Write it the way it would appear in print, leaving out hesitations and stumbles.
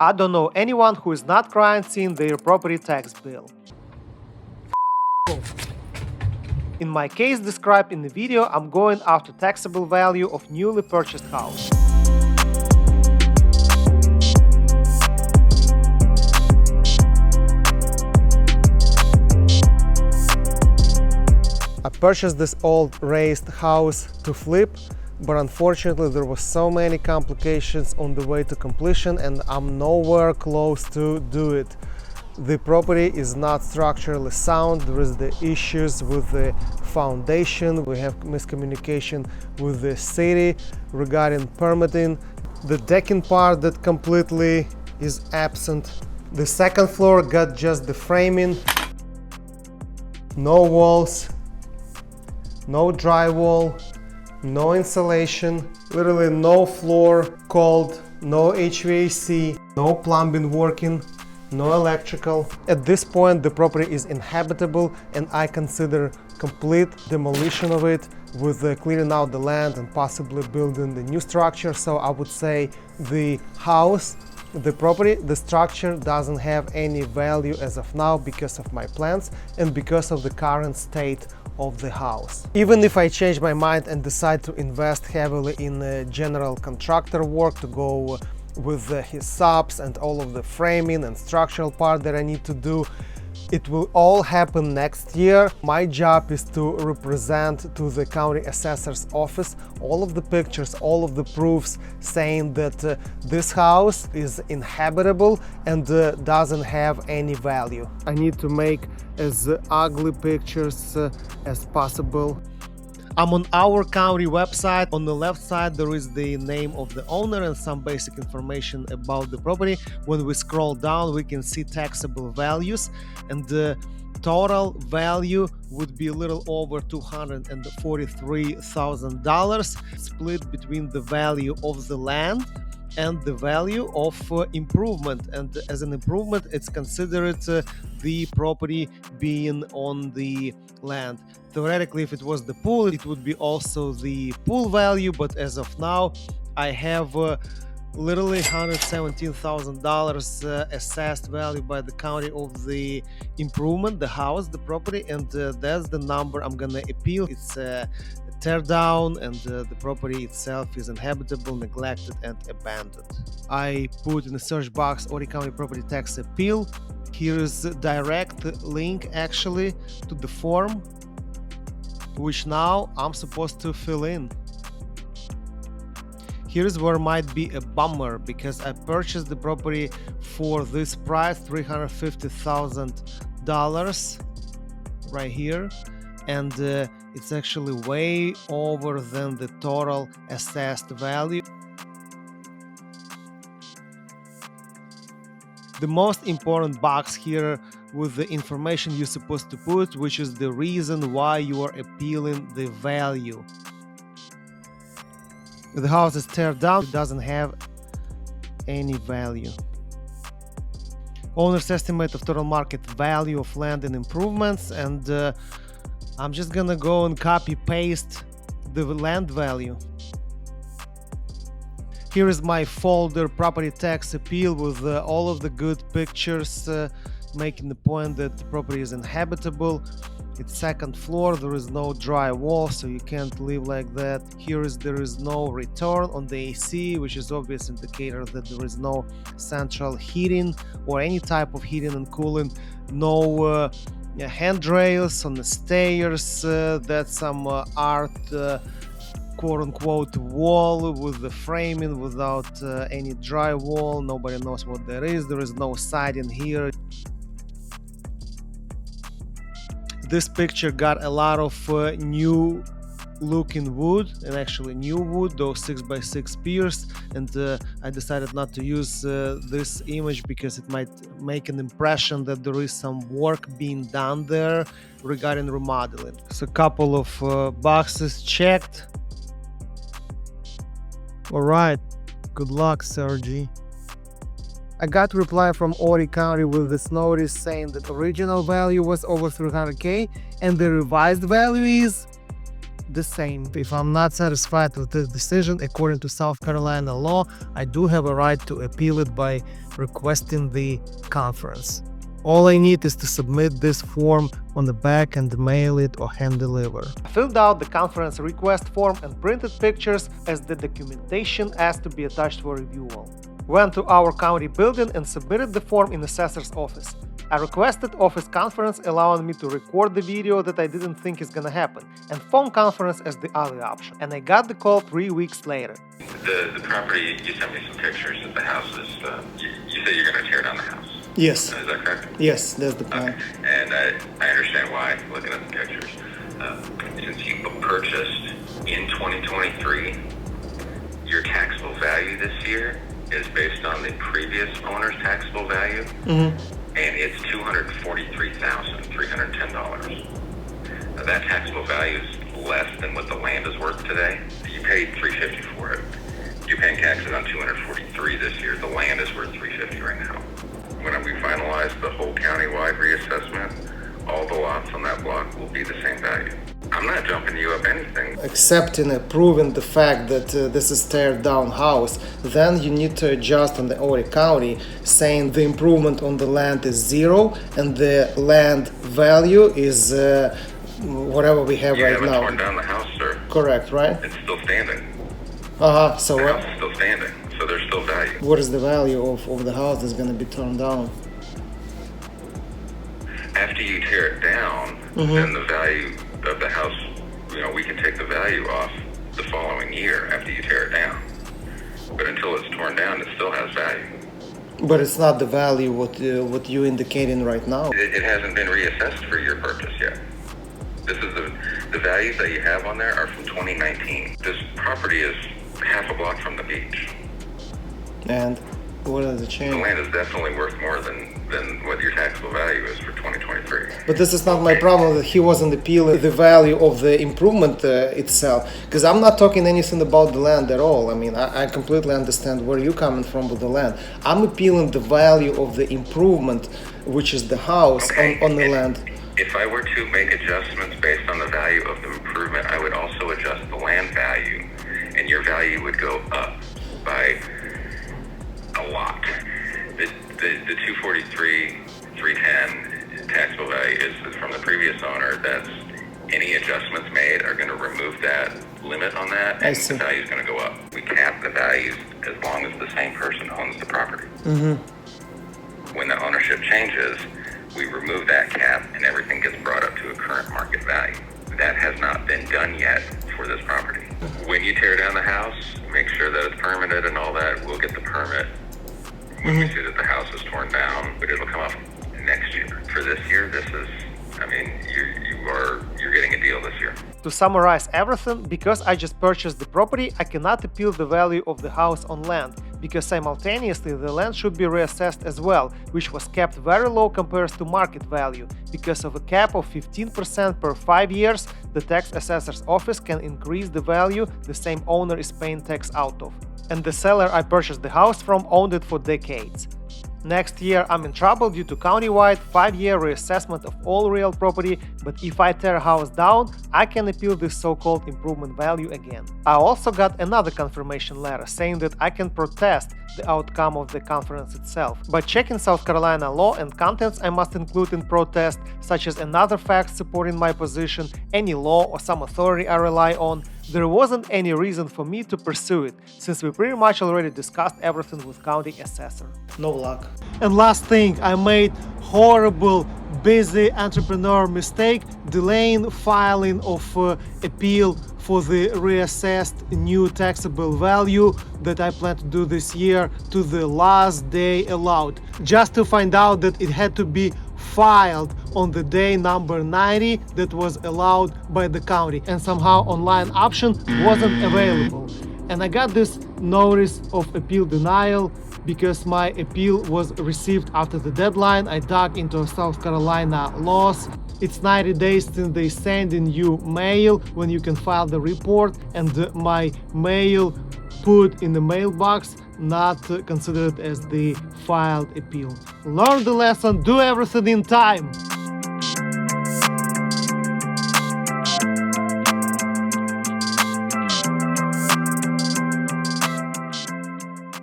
I don't know anyone who is not crying seeing their property tax bill. In my case described in the video, I'm going after taxable value of newly purchased house. I purchased this old raised house to flip, but unfortunately there were so many complications on the way to completion and I'm nowhere close to do it. The property is not structurally sound. There is the issues with the foundation. We have miscommunication with the city regarding permitting. The decking part that completely is absent. The second floor got just the framing. No walls, no drywall, no insulation, literally no floor, cold, no HVAC, no plumbing working, no electrical. At this point the property is inhabitable and I consider complete demolition of it with clearing out the land and possibly building the new structure. So I would say the house, the property, the structure doesn't have any value as of now because of my plans and because of the current state of the house. Even if I change my mind and decide to invest heavily in general contractor work to go with his subs and all of the framing and structural part that I need to do, it will all happen next year. My job is to represent to the county assessor's office all of the pictures, all of the proofs saying that this house is inhabitable and doesn't have any value. I need to make as ugly pictures as possible. I'm on our county website. On the left side there is the name of the owner and some basic information about the property. When we scroll down we can see taxable values and the total value would be a little over $243,000 split between the value of the land and the value of improvement, and as an improvement it's considered the property being on the land. Theoretically, if it was the pool, it would be also the pool value, but as of now I have literally $117,000 assessed value by the county of the improvement, the house, the property, and that's the number I'm gonna appeal. It's tear down and the property itself is inhabitable, neglected and abandoned. I put in the search box Ori County property tax appeal. Here is a direct link actually to the form which now I'm supposed to fill in. Here's where might be a bummer because I purchased the property for this price, $350,000 right here, and it's actually way over than the total assessed value. The most important box here with the information you're supposed to put, which is the reason why you are appealing the value. If the house is tear down, it doesn't have any value. Owner's estimate of total market value of land and improvements, and I'm just gonna go and copy paste the land value. Here is my folder property tax appeal with all of the good pictures making the point that the property is inhabitable. It's second floor, there is no dry wall, so you can't live like that. There is no return on the AC, which is obvious indicator that there is no central heating or any type of heating and cooling. No handrails on the stairs. That's some art quote-unquote wall with the framing without any drywall. Nobody knows what that is. There is no siding here. This picture got a lot of new looking wood, and actually new wood, those 6x6 piers, and I decided not to use this image because it might make an impression that there is some work being done there regarding remodeling. So a couple of boxes checked. All right, good luck, Sergi. I got a reply from Ori County with this notice saying that original value was over 300K and the revised value is the same. If I'm not satisfied with this decision, according to South Carolina law, I do have a right to appeal it by requesting the conference. All I need is to submit this form on the back and mail it or hand deliver. I filled out the conference request form and printed pictures as the documentation asked to be attached for reviewal. Went to our county building and submitted the form in assessor's office. I requested office conference allowing me to record the video that I didn't think is gonna happen, and phone conference as the other option. And I got the call 3 weeks later. The property, you sent me some pictures of the houses. You said you're gonna tear down the house. Yes. Is that correct? Yes, that's the plan. Okay. And I understand why, looking at the pictures. Since you purchased in 2023, your taxable value this year is based on the previous owner's taxable value, and it's $243,310. Now, that taxable value is less than what the land is worth today. You paid $350 for it. You're paying taxes on $243 this year. The land is worth $350 right now. When we finalize the whole countywide reassessment, all the lots on that block will be the same value. I'm not jumping you up anything. Accepting and proving the fact that this is teared down house, then you need to adjust on the Horry County saying the improvement on the land is 0 and the land value is whatever we have right now. You haven't torn down the house, sir. Correct, right? It's still standing. So the house is still standing, so there's still value. What is the value of the house that's going to be torn down? After you tear it down, then the value of the house, we can take the value off the following year after you tear it down. But until it's torn down, it still has value. But it's not the value what you're indicating right now. It hasn't been reassessed for your purchase yet. This is the values that you have on there are from 2019. This property is half a block from the beach. And what does it change? The land is definitely worth more than what your taxable value is for 2023. But this is not my problem that he wasn't appealing the value of the improvement itself, because I'm not talking anything about the land at all. I mean, I completely understand where you're coming from with the land. I'm appealing the value of the improvement, which is the house on the land. If I were to make adjustments based on the value of the improvement, I would also adjust the land value, and your value would go up by a lot. The 243,310 taxable value is from the previous owner. That's any adjustments made are going to remove that limit on that, and the value is going to go up. We cap the values as long as the same person owns the property. When the ownership changes, we remove that cap and everything gets brought up to a current market value. That has not been done yet for this property. When you tear down the house, make sure that it's permitted and all that. We'll get the permit when we see that the house is torn down, but it'll come up next year. For this year, this is, you're getting a deal this year. To summarize everything, because I just purchased the property, I cannot appeal the value of the house on land, because simultaneously the land should be reassessed as well, which was kept very low compared to market value. Because of a cap of 15% per 5 years, the tax assessor's office can increase the value the same owner is paying tax out of. And the seller I purchased the house from owned it for decades. Next year I'm in trouble due to countywide 5-year reassessment of all real property, but if I tear a house down, I can appeal this so-called improvement value again. I also got another confirmation letter saying that I can protest the outcome of the conference itself. But checking South Carolina law and contents I must include in protest, such as another fact supporting my position, any law or some authority I rely on, there wasn't any reason for me to pursue it, since we pretty much already discussed everything with county assessor. No luck. And last thing, I made horrible, busy entrepreneur mistake delaying filing of appeal for the reassessed new taxable value that I plan to do this year to the last day allowed, just to find out that it had to be filed on the day number 90 that was allowed by the county, and somehow online option wasn't available. And I got this notice of appeal denial because my appeal was received after the deadline. I dug into South Carolina laws. It's 90 days since they send in you mail when you can file the report, and my mail put in the mailbox not considered as the filed appeal. Learn the lesson, do everything in time.